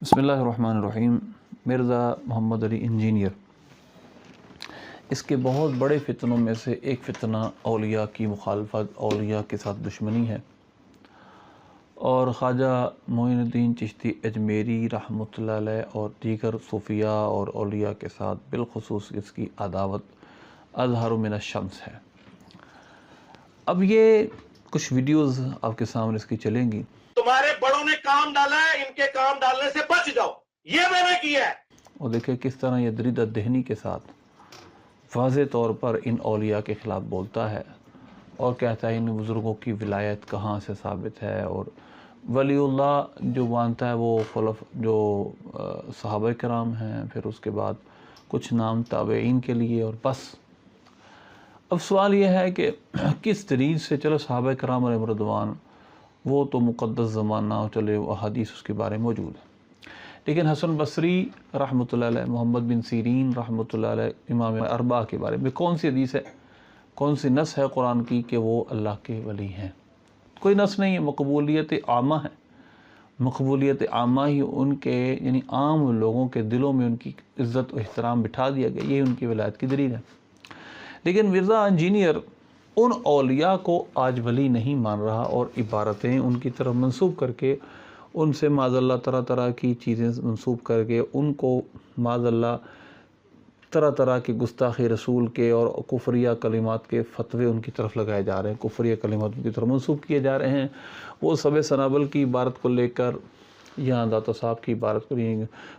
بسم اللہ الرحمن الرحیم۔ مرزا محمد علی انجینئر، اس کے بہت بڑے فتنوں میں سے ایک فتنہ اولیاء کی مخالفت، اولیاء کے ساتھ دشمنی ہے، اور خواجہ معین الدین چشتی اجمیری رحمۃ اللہ علیہ اور دیگر صوفیاء اور اولیاء کے ساتھ بالخصوص اس کی عداوت اظہر من الشمس ہے۔ اب یہ کچھ ویڈیوز آپ کے سامنے اس کی چلیں گی۔ تمہارے بڑوں نے کام ڈالا ہے، ان کے کام ڈالنے سے بچ جاؤ، یہ میں نے کیا ہے۔ اور دیکھیں کس طرح یہ دریدہ دہنی کے ساتھ واضح طور پر ان اولیاء کے خلاف بولتا ہے اور کہتا ہے ان بزرگوں کی ولایت کہاں سے ثابت ہے، اور ولی اللہ جو مانتا ہے وہ جو صحابہ کرام ہیں، پھر اس کے بعد کچھ نام تابعین کے لیے، اور بس۔ اب سوال یہ ہے کہ کس دلیل سے، چلو صحابہ کرام علیہم رضوان وہ تو مقدس زمانہ، چلے وہ حدیث اس کے بارے میں موجود ہے، لیکن حسن بصری رحمۃ اللہ علیہ، محمد بن سیرین رحمۃ اللہ علیہ، امام اربعہ کے بارے میں کون سی حدیث ہے، کون سی نص ہے قرآن کی کہ وہ اللہ کے ولی ہیں؟ کوئی نص نہیں ہے، مقبولیت عامہ ہے۔ مقبولیت عامہ ہی ان کے، یعنی عام لوگوں کے دلوں میں ان کی عزت و احترام بٹھا دیا گیا، یہ ان کی ولایت کی دلیل ہے۔ لیکن مرزا انجینئر ان اولیاء کو آج ولی نہیں مان رہا، اور عبارتیں ان کی طرف منسوب کر کے، ان سے معاذ اللہ طرح طرح کی چیزیں منسوب کر کے، ان کو معاذ اللہ طرح طرح کے گستاخی رسول کے اور کفریہ کلمات کے فتوے ان کی طرف لگائے جا رہے ہیں، کفریہ کلمات ان کی طرف منسوب کیے جا رہے ہیں۔ وہ سب سنابل کی عبارت کو لے کر، یا داتا صاحب کی عبارت کو،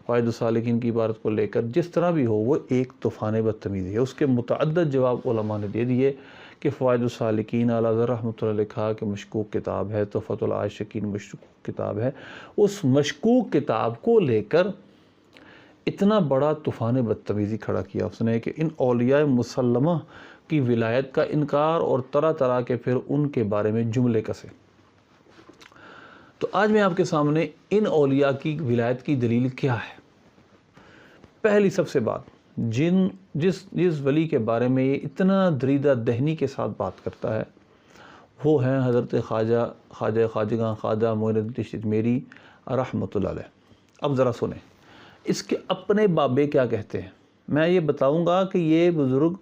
فوائد السالکین کی عبارت کو لے کر، جس طرح بھی ہو، وہ ایک طوفان بدتمیزی ہے۔ اس کے متعدد جواب علماء نے دے دیے کہ فوائد السالکین اعلیٰ حضرت رحمۃ اللہ علیہ لکھا کہ مشکوک کتاب ہے، تحفۃ العاشقین مشکوک کتاب ہے۔ اس مشکوک کتاب کو لے کر اتنا بڑا طوفان بدتمیزی کھڑا کیا اس نے کہ ان اولیاء مسلمہ کی ولایت کا انکار، اور طرح طرح کے پھر ان کے بارے میں جملے کسے۔ تو آج میں آپ کے سامنے ان اولیاء کی ولایت کی دلیل کیا ہے۔ پہلی سب سے بات، جس ولی کے بارے میں یہ اتنا دریدہ دہنی کے ساتھ بات کرتا ہے، وہ ہے حضرت خواجہ معین الدین چشتی اجمیری رحمۃ اللہ علیہ۔ اب ذرا سنیں اس کے اپنے بابے کیا کہتے ہیں۔ میں یہ بتاؤں گا کہ یہ بزرگ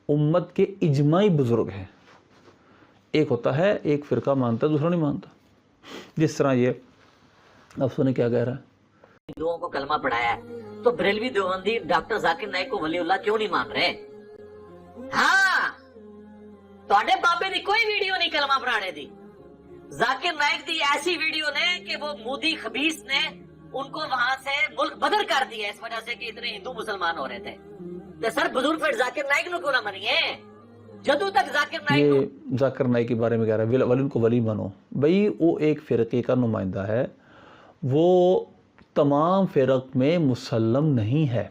امت کے اجماعی بزرگ ہیں۔ ایک ہوتا ہے ایک فرقہ مانتا ہے، دوسرا نہیں مانتا، جس طرح یہ، اب سنیں کیا کہہ رہا ہے۔ لوگوں کو کلمہ پڑھایا ہے، تو بریلوی دیوبندی ڈاکٹر ذاکر نائک کو ولی اللہ کیوں نہیں مان رہے؟ ہاں، تواڈے بابے دی کوئی ویڈیو نہیں کلمہ پڑھانے دی۔ ذاکر نائک دی ایسی ویڈیو نے کہ وہ مودی خبیث نے ان کو وہاں سے ملک بدر کر دیا اس وجہ سے کہ اتنے ہندو مسلمان ہو رہے تھے۔ تو سر بزرگ پھر ذاکر نائک نو کیوں نہ منیے؟ جدو تک ذاکر نائک یہ ذاکر نائک کے بارے میں کہہ رہا ہے ولی کو ولی مانو۔ بھئی وہ ایک فرقے کا نمائندہ ہے، وہ تمام فرق میں مسلم نہیں ہے،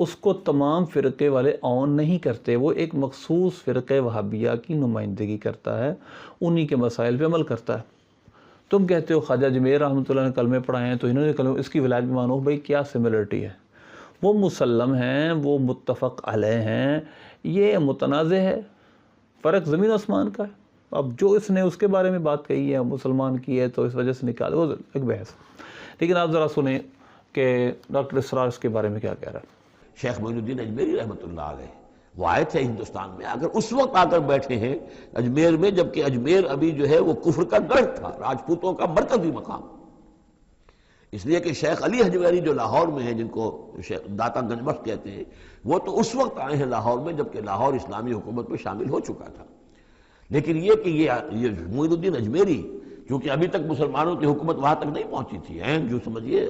اس کو تمام فرقے والے اون نہیں کرتے، وہ ایک مخصوص فرقے وہابیہ کی نمائندگی کرتا ہے، انہی کے مسائل پہ عمل کرتا ہے۔ تم کہتے ہو خواجہ اجمیر رحمۃ اللہ نے کلمے پڑھائے ہیں تو انہوں نے کلمے، اس کی ولایت بھی مانو۔ بھئی کیا سملرٹی ہے؟ وہ مسلم ہیں، وہ متفق علیہ ہیں، یہ متنازع ہے، فرق زمین و آسمان کا ہے۔ اب جو اس نے اس کے بارے میں بات کہی ہے، مسلمان کی ہے، تو اس وجہ سے نکال، وہ ایک بحث۔ لیکن آپ ذرا سنیں کہ ڈاکٹر اسرار اس کے بارے میں کیا کہہ رہا ہے۔ شیخ معین الدین اجمیری رحمۃ اللہ علیہ وہ آئے تھے ہندوستان میں، اگر اس وقت آ کر بیٹھے ہیں اجمیر میں، جبکہ اجمیر ابھی جو ہے وہ کفر کا گڑھ تھا، راجپوتوں کا مرکزی مقام، اس لیے کہ شیخ علی اجمیری جو لاہور میں ہیں، جن کو داتا گنج بخش کہتے ہیں، وہ تو اس وقت آئے ہیں لاہور میں جبکہ لاہور اسلامی حکومت میں شامل ہو چکا تھا۔ لیکن یہ کہ یہ معین الدین اجمیری، کیونکہ ابھی تک مسلمانوں کی حکومت وہاں تک نہیں پہنچی تھی، جو سمجھیے۔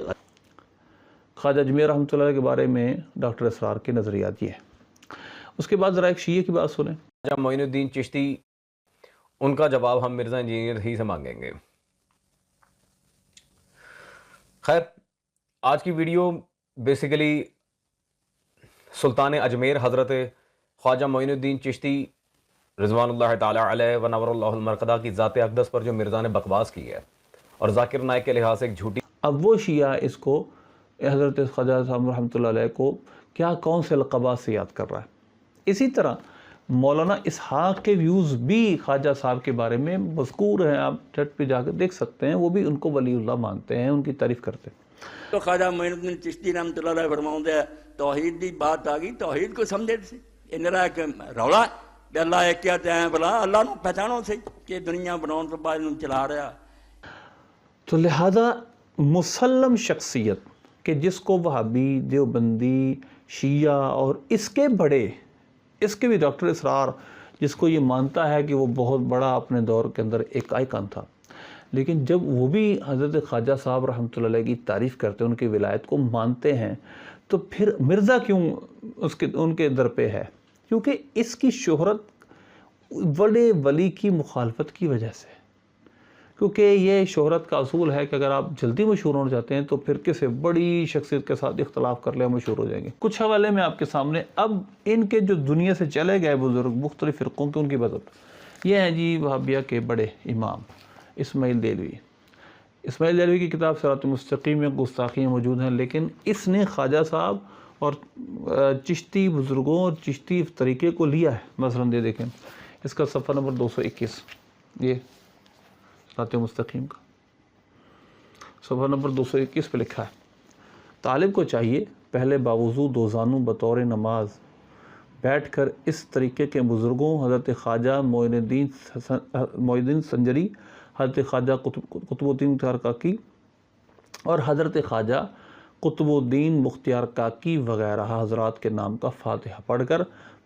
خواجہ اجمیر رحمۃ اللہ کے بارے میں ڈاکٹر اسرار کے نظریات یہ ہیں۔ اس کے بعد ذرا ایک شیعہ کی بات سنیں۔ خواجہ معین الدین چشتی، ان کا جواب ہم مرزا انجینئر ہی سے مانگیں گے۔ خیر، آج کی ویڈیو بیسیکلی سلطان اجمیر حضرت خواجہ معین الدین چشتی رضوان اللہ تعالی علیہ و نور اللہ المرقدہ کی ذات اقدس پر جو مرزا نے بکواس کی ہے، اور ذاکر نائک کے لحاظ سے ایک جھوٹی، اب وہ شیعہ اس کو حضرت خواجہ صاحب رحمۃ اللہ علیہ کو کون سے لقبات سے یاد کر رہا ہے۔ اسی طرح مولانا اسحاق کے ویوز بھی خواجہ صاحب کے بارے میں مذکور ہیں، آپ چٹ پہ جا کے دیکھ سکتے ہیں، وہ بھی ان کو ولی اللہ مانتے ہیں، ان کی تعریف کرتے ہیں۔ تو خواجہ معین الدین چشتی رحمۃ اللہ علیہ فرماؤں ہے توحید دی بات آ گئی، توحید کو سمجھے سی انہا ایک رولا کہ اللہ ایک کیا ہیں بلا اللہ نو پہچانو سی کہ دنیا بناؤں تو بعد انہوں چلا رہا۔ تو لہذا مسلم شخصیت کہ جس کو وہابی، دیوبندی، شیعہ اور اس کے بڑے، اس کے بھی ڈاکٹر اسرار، جس کو یہ مانتا ہے کہ وہ بہت بڑا اپنے دور کے اندر ایک آئیکن تھا، لیکن جب وہ بھی حضرت خواجہ صاحب رحمۃ اللہ علیہ کی تعریف کرتے ہیں، ان کی ولایت کو مانتے ہیں، تو پھر مرزا کیوں ان کے در پہ ہے؟ کیونکہ اس کی شہرت بڑے ولی کی مخالفت کی وجہ سے، کیونکہ یہ شہرت کا اصول ہے کہ اگر آپ جلدی مشہور ہونا چاہتے ہیں تو پھر کسی بڑی شخصیت کے ساتھ اختلاف کر لیں مشہور ہو جائیں گے۔ کچھ حوالے میں آپ کے سامنے، اب ان کے جو دنیا سے چلے گئے بزرگ مختلف فرقوں کے، ان کی بدولت یہ ہیں جی وہابیہ کے بڑے امام اسماعیل دہلوی۔ اسماعیل دہلوی کی کتاب صراط مستقیم میں گستاخیاں موجود ہیں، لیکن اس نے خواجہ صاحب اور چشتی بزرگوں اور چشتی طریقے کو لیا ہے۔ مثلاً یہ دیکھیں، اس کا صفحہ نمبر 221، یہ صراط مستقیم کا صفحہ نمبر 221 پہ لکھا ہے، طالب کو چاہیے پہلے باوضو دوزانو بطور نماز بیٹھ کر اس طریقے کے بزرگوں حضرت خواجہ معین الدین سنجری، حضرت خواجہ قطب الدین مختار کاکی اور حضرت خواجہ قطب الدین مختار کاکی وغیرہ حضرات کے نام کا فاتحہ پڑھ کر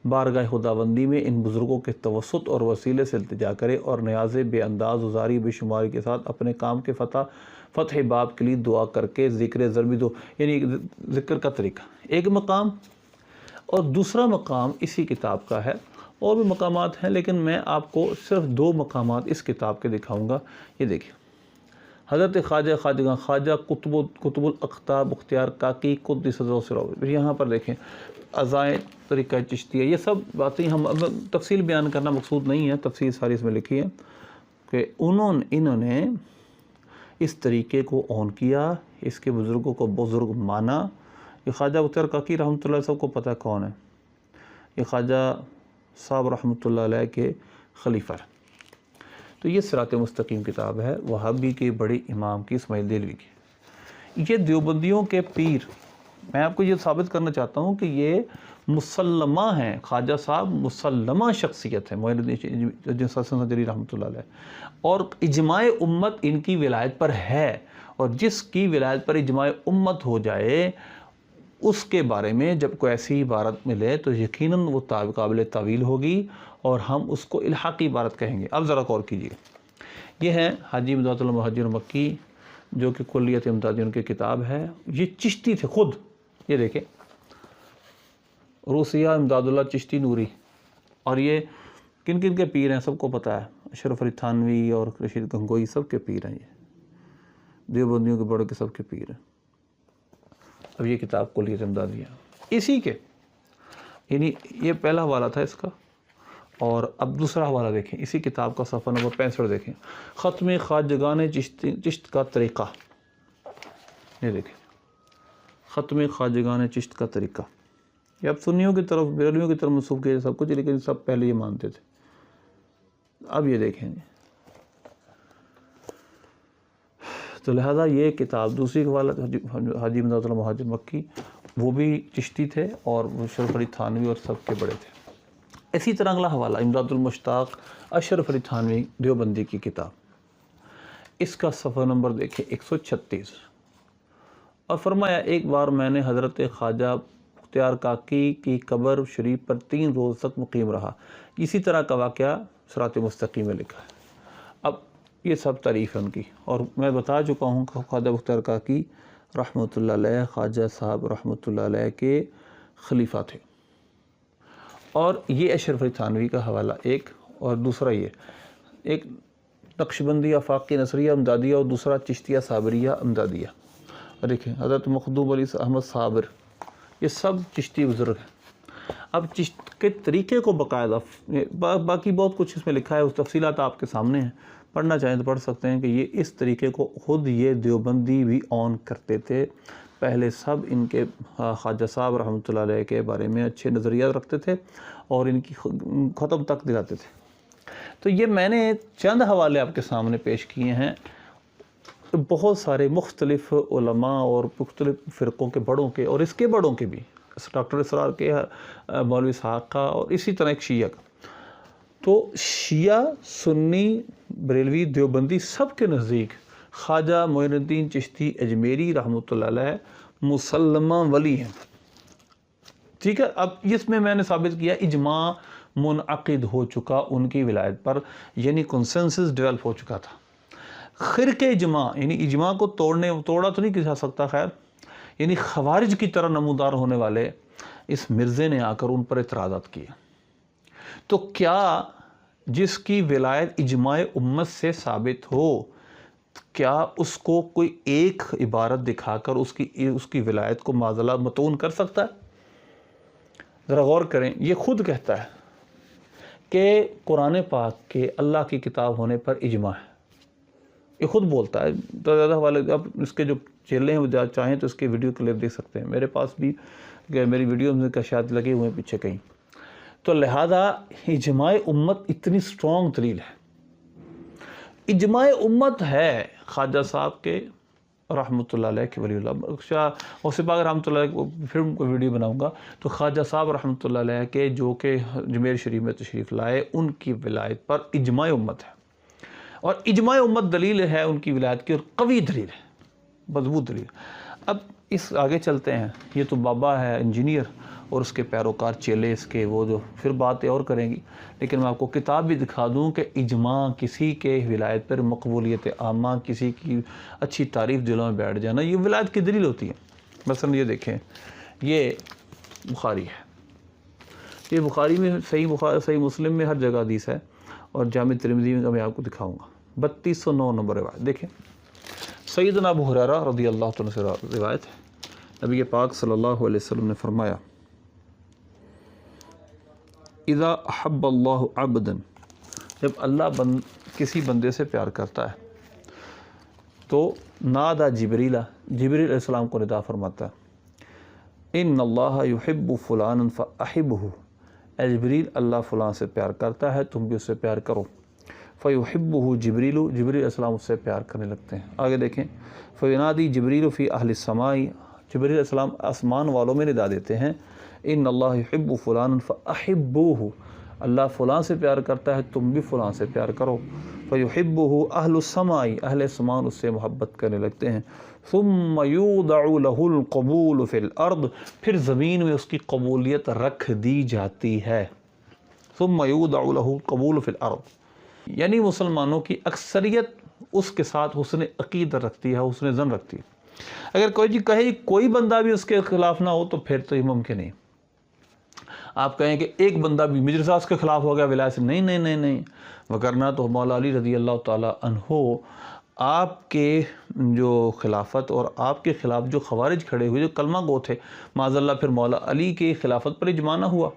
بارگاہ خداوندی میں ان بزرگوں کے توسط اور وسیلے سے التجا کرے اور نیاز بے انداز وزاری بے شماری کے ساتھ اپنے کام کے فتح باب کے لیے دعا کر کے ذکر ضربی دو، یعنی ذکر کا طریقہ ایک مقام، اور دوسرا مقام اسی کتاب کا ہے، اور بھی مقامات ہیں لیکن میں آپ کو صرف 2 مقامات اس کتاب کے دکھاؤں گا۔ یہ دیکھیں، حضرت خواجہ قطب الاقطاب مختار کاکی قدس سرہ، یہاں پر دیکھیں ازائیں طریقہ چشتی ہے، یہ سب باتیں ہم تفصیل بیان کرنا مقصود نہیں ہے، تفصیل ساری اس میں لکھی ہے کہ انہوں نے اس طریقے کو اون کیا، اس کے بزرگوں کو بزرگ مانا۔ یہ خواجہ مختار کاکی رحمۃ اللہ سب کو پتہ کون ہے، یہ خواجہ صاحب رحمۃ اللہ علیہ کے خلیفہ ہے۔ تو یہ صراط مستقیم کتاب ہے وہابی کے بڑے امام کی، اسماعیل دہلوی کی۔ یہ دیوبندیوں کے پیر، میں آپ کو یہ ثابت کرنا چاہتا ہوں کہ یہ مسلمہ ہیں، خواجہ صاحب مسلمہ شخصیت ہے معین الدین سنجری رحمۃ اللہ علیہ، اور اجماع امت ان کی ولایت پر ہے، اور جس کی ولایت پر اجماع امت ہو جائے اس کے بارے میں جب کوئی ایسی عبارت ملے تو یقیناً وہ قابل تعویل ہوگی اور ہم اس کو الحاقی عبارت کہیں گے۔ اب ذرا غور کیجیے، یہ ہے حاجی امداد اللہ مہاجر مکی، جو کہ کلیت امدادی ان کی کتاب ہے، یہ چشتی تھے خود، یہ دیکھیں روسیہ امداد اللہ چشتی نوری، اور یہ کن کن کے پیر ہیں سب کو پتہ ہے، اشرف علی تھانوی اور رشید گنگوئی سب کے پیر ہیں، یہ دیوبندیوں کے بڑے کے سب کے پیر ہیں۔ اب یہ کتاب کلیت امدادیہ اسی کے، یعنی یہ پہلا حوالہ تھا اس کا، اور اب دوسرا حوالہ دیکھیں اسی کتاب کا صفحہ نمبر 65 دیکھیں، ختم خواجگان چشت کا طریقہ، یہ دیکھیں ختم خواجگان چشت کا طریقہ، یہ اب سنیوں کی طرف بریلویوں کی طرف منسوب کیا سب کچھ، لیکن سب پہلے یہ مانتے تھے۔ اب یہ دیکھیں گے، تو لہذا یہ کتاب دوسری حوالہ حاجی امداد اللہ مہاجر مکی، وہ بھی چشتی تھے اور اشرف علی تھانوی اور سب کے بڑے تھے۔ اسی طرح اگلا حوالہ امداد المشتاق اشرف علی تھانوی دیوبندی کی کتاب، اس کا صفحہ نمبر دیکھیں 136، اور فرمایا ایک بار میں نے حضرت خواجہ مختار کاکی کی قبر شریف پر 3 روز تک مقیم رہا۔ اسی طرح کا واقعہ صراط مستقیم میں لکھا ہے۔ اب یہ سب تعریف ہے ان کی، اور میں بتا چکا ہوں کہ خواجہ مختار کاکی رحمۃ اللہ علیہ خواجہ صاحب رحمۃ اللہ علیہ کے خلیفہ تھے، اور یہ اشرف علی تھانوی کا حوالہ ایک، اور دوسرا یہ ایک نقشبندی آفاقی نصریہ امدادیہ اور دوسرا چشتیہ صابریہ امدادیہ، اور دیکھیں حضرت مخدوم علی احمد صابر، یہ سب چشتی بزرگ ہیں۔ اب چشت کے طریقے کو باقاعدہ باقی بہت کچھ اس میں لکھا ہے، اس تفصیلات آپ کے سامنے ہیں، پڑھنا چاہیں تو پڑھ سکتے ہیں کہ یہ اس طریقے کو خود یہ دیوبندی بھی آن کرتے تھے، پہلے سب ان کے خواجہ صاحب رحمۃ اللہ علیہ کے بارے میں اچھے نظریات رکھتے تھے اور ان کی ختم تک دلاتے تھے۔ تو یہ میں نے چند حوالے آپ کے سامنے پیش کیے ہیں، بہت سارے مختلف علماء اور مختلف فرقوں کے بڑوں کے اور اس کے بڑوں کے بھی، ڈاکٹر اسرار کے، مولوی اسحاق کا، اور اسی طرح ایک شیعہ کا۔ تو شیعہ، سنی، بریلوی، دیوبندی، سب کے نزدیک خواجہ معین الدین چشتی اجمیری رحمۃ اللہ علیہ مسلمہ ولی ہیں۔ ٹھیک ہے، اب اس میں نے ثابت کیا اجماع منعقد ہو چکا ان کی ولایت پر، یعنی کنسنسس ڈیولپ ہو چکا تھا۔ خرق اجماع، یعنی اجماع کو توڑا تو نہیں جا سکتا، خیر، یعنی خوارج کی طرح نمودار ہونے والے اس مرزے نے آ کر ان پر اعتراضات کیے۔ تو کیا جس کی ولایت اجماع امت سے ثابت ہو، کیا اس کو کوئی ایک عبارت دکھا کر اس کی ولایت کو معذلہ متون کر سکتا ہے؟ ذرا غور کریں، یہ خود کہتا ہے کہ قرآن پاک کے اللہ کی کتاب ہونے پر اجماع ہے، یہ خود بولتا ہے۔ تو زیادہ حوالے اب اس کے جو چیلے ہیں وہ چاہیں تو اس کے ویڈیو کلپ دیکھ سکتے ہیں، میرے پاس بھی میری ویڈیو میں کا شاید لگے ہوئے ہیں پیچھے کہیں۔ تو لہذا اجماع امت اتنی سٹرونگ دلیل ہے، اجماع امت ہے خواجہ صاحب کے رحمۃ اللہ علیہ کے ولی اللہ شاہ غوث پاک رحمۃ اللہ علیہ کو پھر ان کو ویڈیو بناؤں گا۔ تو خواجہ صاحب رحمۃ اللہ علیہ کے جو کہ اجمیر شریف میں تشریف لائے، ان کی ولایت پر اجماع امت ہے، اور اجماع امت دلیل ہے ان کی ولایت کی، اور قوی دلیل ہے، مضبوط دلیل۔ اب اس آگے چلتے ہیں، یہ تو بابا ہے انجینئر اور اس کے پیروکار چیلے اس کے، وہ جو پھر باتیں اور کریں گی، لیکن میں آپ کو کتاب بھی دکھا دوں کہ اجماع کسی کے ولایت پر مقبولیت عامہ، کسی کی اچھی تعریف دلوں میں بیٹھ جانا، یہ ولایت کی دلیل ہوتی ہے۔ مثلا یہ دیکھیں، یہ بخاری ہے، یہ بخاری میں صحیح مسلم میں ہر جگہ حدیث ہے، اور جامع ترمذی میں میں آپ کو دکھاؤں گا 3209 نمبر روایت۔ دیکھیں، سیدنا ابو ہریرہ رضی اللہ عنہ سے روایت ہے، نبی پاک صلی اللہ علیہ وسلم نے فرمایا، اذا احب اللہ عبدا، جب اللہ کسی بندے سے پیار کرتا ہے تو نادا جبریل علیہ السلام کو ندا فرماتا ہے، ان اللہ یحب فلانا فاحبہ، اے جبریل اللہ فلاں سے پیار کرتا ہے، تم بھی اس سے پیار کرو۔ فیحبہ جبریل علیہ السلام اس سے پیار کرنے لگتے ہیں۔ آگے دیکھیں، فینادی جبریل فی اہل السماء، جبریل علیہ السلام آسمان والوں میں ندا دیتے ہیں، ان اللہ یحب فلانا فاحبوہ، اللہ فلاں سے پیار کرتا ہے، تم بھی فلاں سے پیار کرو۔ فیحبہ اہل السماء، اہل سمان اس سے محبت کرنے لگتے ہیں۔ ثم یوضع له القبول فی الارض، پھر زمین میں اس کی قبولیت رکھ دی جاتی ہے۔ ثم یوضع له القبول فی الارض، یعنی مسلمانوں کی اکثریت اس کے ساتھ حسن عقیدت رکھتی ہے، حسن ظن رکھتی ہے۔ اگر کوئی کہے کوئی بندہ بھی اس کے خلاف نہ ہو تو پھر تو یہ ممکن نہیں۔ آپ کہیں کہ ایک بندہ بھی مجر صاحب کے خلاف ہو گیا ولایت سے، نہیں نہیں نہیں نہیں، وگرنہ تو مولا علی رضی اللہ تعالیٰ عنہ آپ کے جو خلافت اور آپ کے خلاف جو خوارج کھڑے ہوئے، جو کلمہ گو تھے، معاذ اللہ، پھر مولا علی کے خلافت پر اجماع نہ ہوا،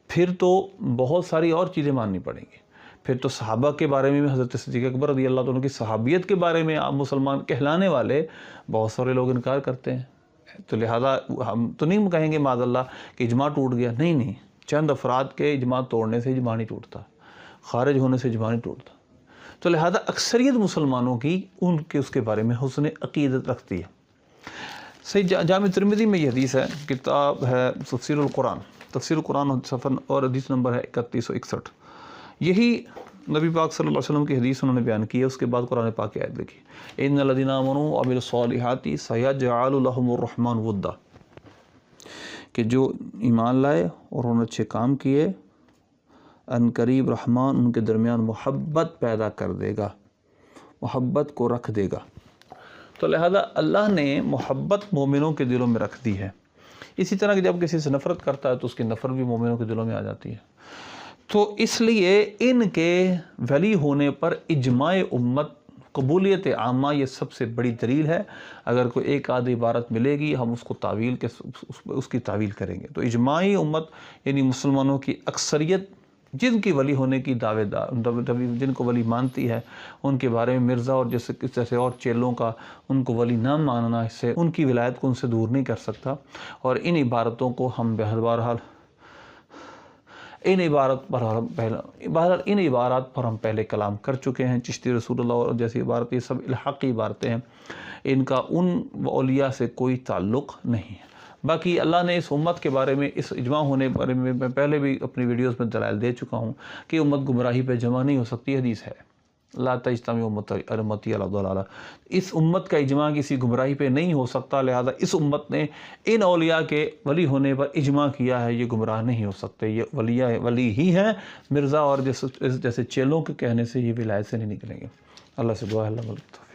پھر تو بہت ساری اور چیزیں ماننی پڑیں گی۔ پھر تو صحابہ کے بارے میں حضرت صدیق اکبر رضی اللہ عنہ کی صحابیت کے بارے میں آپ مسلمان کہلانے والے بہت سارے لوگ انکار کرتے ہیں۔ تو لہذا ہم تو نہیں کہیں گے معاذ اللہ کہ اجماع ٹوٹ گیا، نہیں نہیں، چند افراد کے اجماع توڑنے سے اجماع نہیں ٹوٹتا، خارج ہونے سے اجماع نہیں ٹوٹتا۔ تو لہذا اکثریت مسلمانوں کی ان کے اس کے بارے میں حسن عقیدت رکھتی ہے۔ صحیح جامع ترمذی میں یہ حدیث ہے، کتاب ہے تفسیر القرآن صفحہ اور حدیث نمبر ہے 3161۔ یہی نبی پاک صلی اللہ علیہ وسلم کی حدیث انہوں نے بیان کی ہے، اس کے بعد قرآن پاک کی آیت لکھی، ان الذین آمنوا وعملوا الصالحات سیجعل لهم الرحمن ودا، کہ جو ایمان لائے اور انہوں نے اچھے کام کیے، ان قریب رحمان ان کے درمیان محبت پیدا کر دے گا، محبت کو رکھ دے گا۔ تو لہذا اللہ نے محبت مومنوں کے دلوں میں رکھ دی ہے۔ اسی طرح کہ جب کسی سے نفرت کرتا ہے تو اس کی نفرت بھی مومنوں کے دلوں میں آ جاتی ہے۔ تو اس لیے ان کے ولی ہونے پر اجماع امت، قبولیت عامہ، یہ سب سے بڑی دلیل ہے۔ اگر کوئی ایک آدھ عبارت ملے گی ہم اس کو اس کی تعویل کریں گے۔ تو اجماعی امت یعنی مسلمانوں کی اکثریت جن کی ولی ہونے کی دعوے جن کو ولی مانتی ہے ان کے بارے میں مرزا اور جیسے اور چیلوں کا ان کو ولی نہ ماننا اس سے ان کی ولایت کو ان سے دور نہیں کر سکتا. اور ان عبارتوں کو ہم بہرحال ان عبارات پر ہم پہلے کلام کر چکے ہیں. چشتی رسول اللہ اور جیسی عبارت یہ سب الحاقی عبارتیں ہیں، ان کا ان اولیاء سے کوئی تعلق نہیں ہے. باقی اللہ نے اس امت کے بارے میں اس اجماع ہونے کے بارے میں پہلے بھی اپنی ویڈیوز میں دلائل دے چکا ہوں کہ امت گمراہی پہ جمع نہیں ہو سکتی. حدیث ہے لا تجتمع امتی علی ضلالہ، اس امت کا اجماع کسی گمراہی پہ نہیں ہو سکتا. لہذا اس امت نے ان اولیاء کے ولی ہونے پر اجماع کیا ہے، یہ گمراہ نہیں ہو سکتے، یہ ولی ہی ہیں. مرزا اور جیسے چیلوں کے کہنے سے یہ ولایت سے نہیں نکلیں گے. اللہ سے دعا ہے اللہ